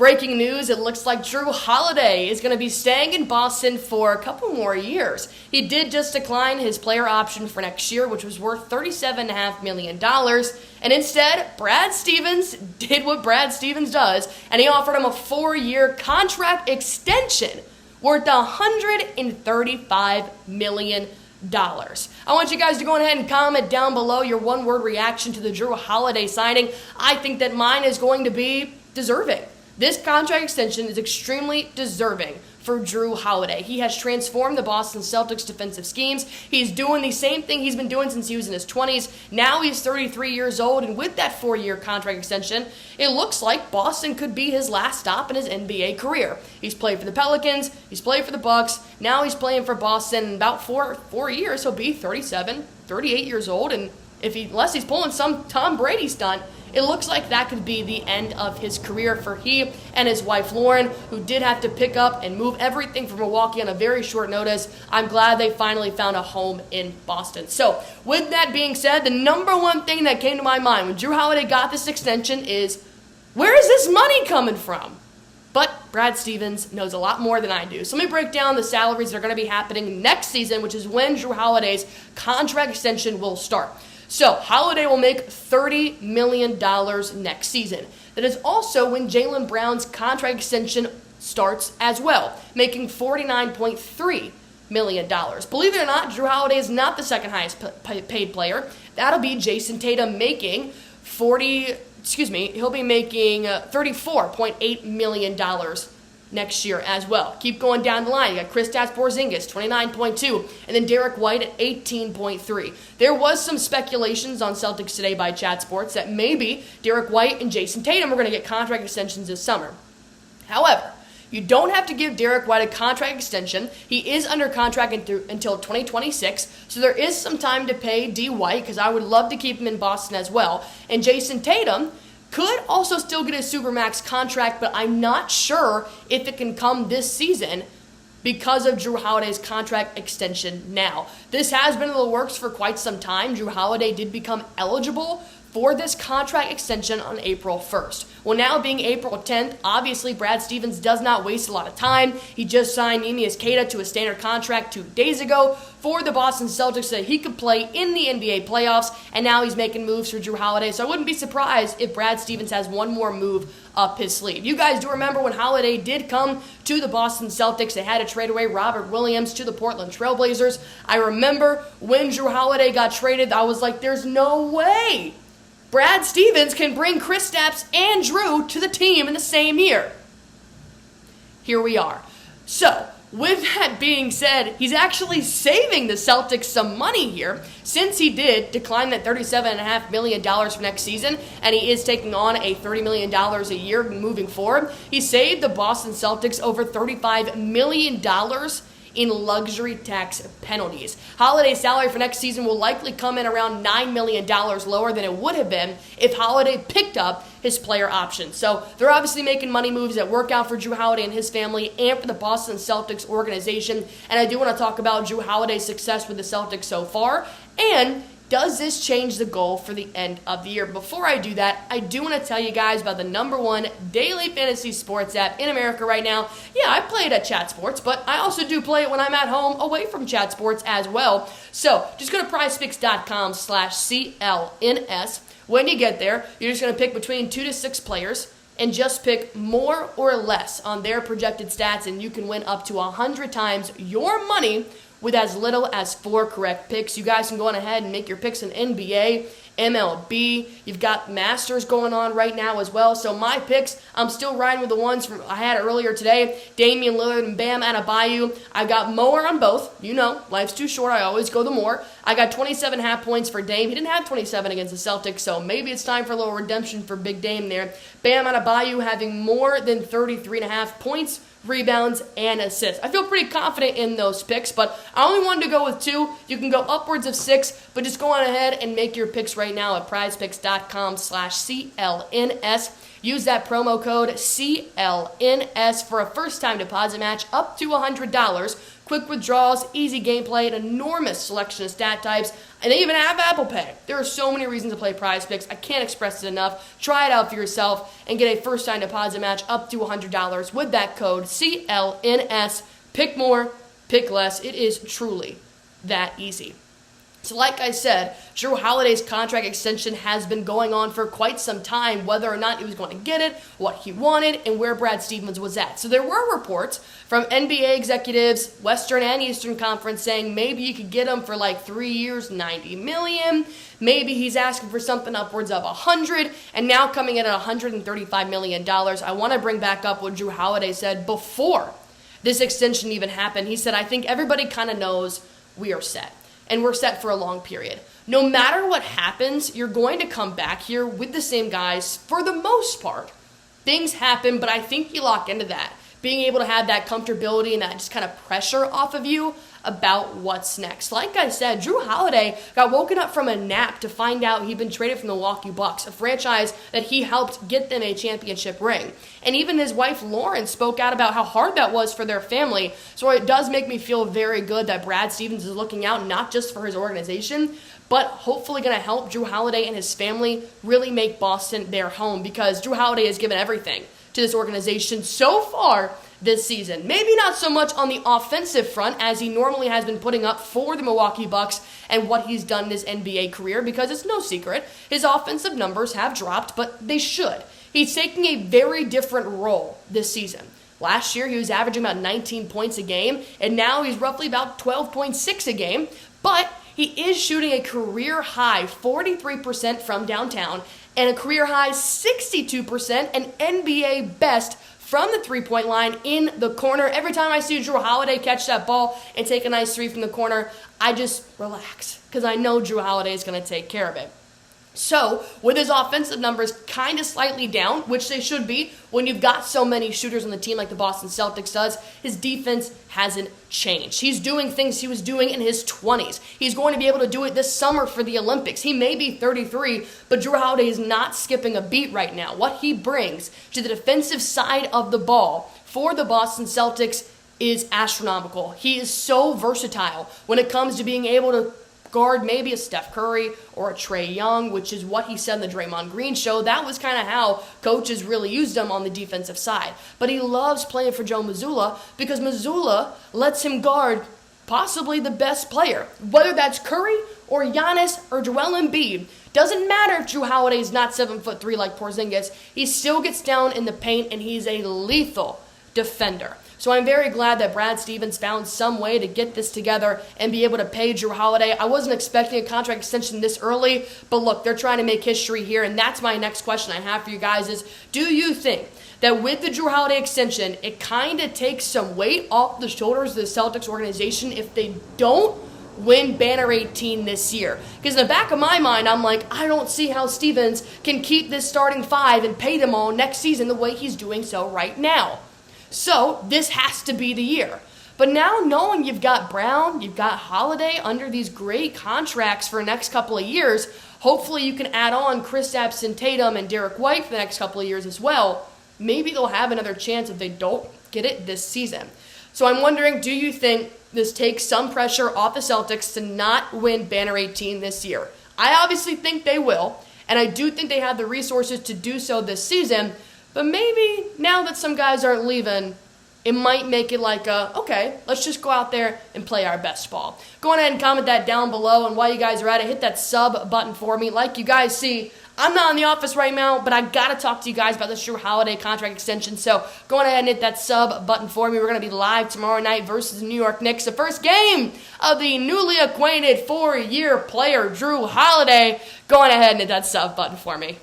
Breaking news, it looks like Jrue Holiday is going to be staying in Boston for a couple more years. He did just decline his player option for next year, which was worth $37.5 million. And instead, Brad Stevens did what Brad Stevens does, and he offered him a 4-year contract extension worth $135 million. I want you guys to go ahead and comment down below your one-word reaction to the Jrue Holiday signing. I think that mine is going to be deserving. This contract extension is extremely deserving for Jrue Holiday. He has transformed the Boston Celtics defensive schemes. He's doing the same thing he's been doing since he was in his 20s. Now he's 33 years old, and with that 4-year contract extension, it looks like Boston could be his last stop in his NBA career. He's played for the Pelicans, he's played for the Bucks, now he's playing for Boston. In about four years, he'll be 37, 38 years old, and unless he's pulling some Tom Brady stunt, it looks like that could be the end of his career for he and his wife Lauren, who did have to pick up and move everything from Milwaukee on a very short notice. I'm glad they finally found a home in Boston. So, with that being said, the number one thing that came to my mind when Jrue Holiday got this extension is, where is this money coming from? But Brad Stevens knows a lot more than I do. So let me break down the salaries that are going to be happening next season, which is when Jrue Holiday's contract extension will start. So, Holiday will make $30 million next season. That is also when Jaylen Brown's contract extension starts as well, making $49.3 million. Believe it or not, Jrue Holiday is not the second highest paid player. That'll be Jason Tatum making he'll be making $34.8 million next year as well. Keep going down the line. You got Kristaps Porzingis, 29.2, and then Derek White at 18.3. There was some speculations on Celtics Today by Chat Sports that maybe Derek White and Jason Tatum are going to get contract extensions this summer. However, you don't have to give Derek White a contract extension. He is under contract until 2026, so there is some time to pay D. White, because I would love to keep him in Boston as well. And Jason Tatum could also still get a Supermax contract, but I'm not sure if it can come this season because of Jrue Holiday's contract extension now. This has been in the works for quite some time. Jrue Holiday did become eligible for this contract extension on April 1st. Well, now being April 10th, obviously Brad Stevens does not waste a lot of time. He just signed Neemias Queta to a standard contract 2 days ago for the Boston Celtics so that he could play in the NBA playoffs, and now he's making moves for Jrue Holiday. So I wouldn't be surprised if Brad Stevens has one more move up his sleeve. You guys do remember when Holiday did come to the Boston Celtics, they had to trade away Robert Williams to the Portland Trail Blazers. I remember when Jrue Holiday got traded, I was like, there's no way Brad Stevens can bring Kristaps and Jrue to the team in the same year. Here we are. So, with that being said, he's actually saving the Celtics some money here, since he did decline that $37.5 million for next season, and he is taking on a $30 million a year moving forward. He saved the Boston Celtics over $35 million in luxury tax penalties. Holiday's salary for next season will likely come in around $9 million lower than it would have been if Holiday picked up his player option. So they're obviously making money moves that work out for Jrue Holiday and his family and for the Boston Celtics organization. And I do want to talk about Jrue Holiday's success with the Celtics so far, and does this change the goal for the end of the year? Before I do that, I do want to tell you guys about the #1 daily fantasy sports app in America right now. Yeah, I play it at Chat Sports, but I also do play it when I'm at home away from Chat Sports as well. So just go to PrizePicks.com/CLNS. When you get there, you're just going to pick between 2 to 6 players and just pick more or less on their projected stats, and you can win up to 100 times your money with as little as 4 correct picks. You guys can go on ahead and make your picks in NBA, MLB. You've got Masters going on right now as well. So my picks, I'm still riding with the ones from I had earlier today. Damian Lillard and Bam Adebayo. I got more on both. You know, life's too short. I always go the more. I got 27.5 points for Dame. He didn't have 27 against the Celtics, so maybe it's time for a little redemption for Big Dame there. Bam Adebayo having more than 33.5 points, rebounds, and assists. I feel pretty confident in those picks, but I only wanted to go with 2. You can go upwards of 6, but just go on ahead and make your picks right right now at PrizePicks.com/CLNS. Use that promo code CLNS for a first-time deposit match up to $100. Quick withdrawals, easy gameplay, an enormous selection of stat types, and they even have Apple Pay. There are so many reasons to play PrizePicks. I can't express it enough. Try it out for yourself and get a first-time deposit match up to $100 with that code CLNS. Pick more, pick less. It is truly that easy. So like I said, Jrue Holiday's contract extension has been going on for quite some time, whether or not he was going to get it, what he wanted, and where Brad Stevens was at. So there were reports from NBA executives, Western and Eastern Conference, saying maybe you could get him for like 3 years, $90 million. Maybe he's asking for something upwards of $100, and now coming in at $135 million. I want to bring back up what Jrue Holiday said before this extension even happened. He said, I think everybody kind of knows we are set. And we're set for a long period. No matter what happens, you're going to come back here with the same guys for the most part. Things happen, but I think you lock into that. Being able to have that comfortability and that just kind of pressure off of you about what's next. Like I said, Jrue Holiday got woken up from a nap to find out he'd been traded from the Milwaukee Bucks, a franchise that he helped get them a championship ring. And even his wife Lauren spoke out about how hard that was for their family. So it does make me feel very good that Brad Stevens is looking out not just for his organization, but hopefully going to help Jrue Holiday and his family really make Boston their home, because Jrue Holiday has given everything to this organization so far this season. Maybe not so much on the offensive front as he normally has been putting up for the Milwaukee Bucks and what he's done in his NBA career, because it's no secret his offensive numbers have dropped, but they should. He's taking a very different role this season. Last year he was averaging about 19 points a game, and now he's roughly about 12.6 a game, but he is shooting a career high 43% from downtown and a career high 62%, an NBA best from the three-point line in the corner. Every time I see Jrue Holiday catch that ball and take a nice three from the corner, I just relax because I know Jrue Holiday is going to take care of it. So, with his offensive numbers kind of slightly down, which they should be when you've got so many shooters on the team like the Boston Celtics does, his defense hasn't changed. He's doing things he was doing in his 20s. He's going to be able to do it this summer for the Olympics. He may be 33, but Jrue Holiday is not skipping a beat right now. What he brings to the defensive side of the ball for the Boston Celtics is astronomical. He is so versatile when it comes to being able to guard maybe a Steph Curry or a Trae Young, which is what he said in the Draymond Green show. That was kind of how coaches really used him on the defensive side. But he loves playing for Joe Mazzulla because Mazzulla lets him guard possibly the best player, whether that's Curry or Giannis or Joel Embiid. Doesn't matter if Jrue Holiday is not 7'3" like Porzingis. He still gets down in the paint, and he's a lethal defender. So I'm very glad that Brad Stevens found some way to get this together and be able to pay Jrue Holiday. I wasn't expecting a contract extension this early, but look, they're trying to make history here, and that's my next question I have for you guys is, do you think that with the Jrue Holiday extension, it kind of takes some weight off the shoulders of the Celtics organization if they don't win Banner 18 this year? Because in the back of my mind, I'm like, I don't see how Stevens can keep this starting five and pay them all next season the way he's doing so right now. So this has to be the year. But now knowing you've got Brown, you've got Holiday under these great contracts for the next couple of years, hopefully you can add on Kristaps and Tatum and Derek White for the next couple of years as well. Maybe they'll have another chance if they don't get it this season. So I'm wondering, do you think this takes some pressure off the Celtics to not win Banner 18 this year? I obviously think they will, and I do think they have the resources to do so this season. But maybe now that some guys aren't leaving, it might make it like, okay, let's just go out there and play our best ball. Go ahead and comment that down below. And while you guys are at it, hit that sub button for me. Like you guys see, I'm not in the office right now, but I got to talk to you guys about this Jrue Holiday contract extension. So go ahead and hit that sub button for me. We're going to be live tomorrow night versus the New York Knicks. The first game of the newly acquainted 4-year player, Jrue Holiday. Go on ahead and hit that sub button for me.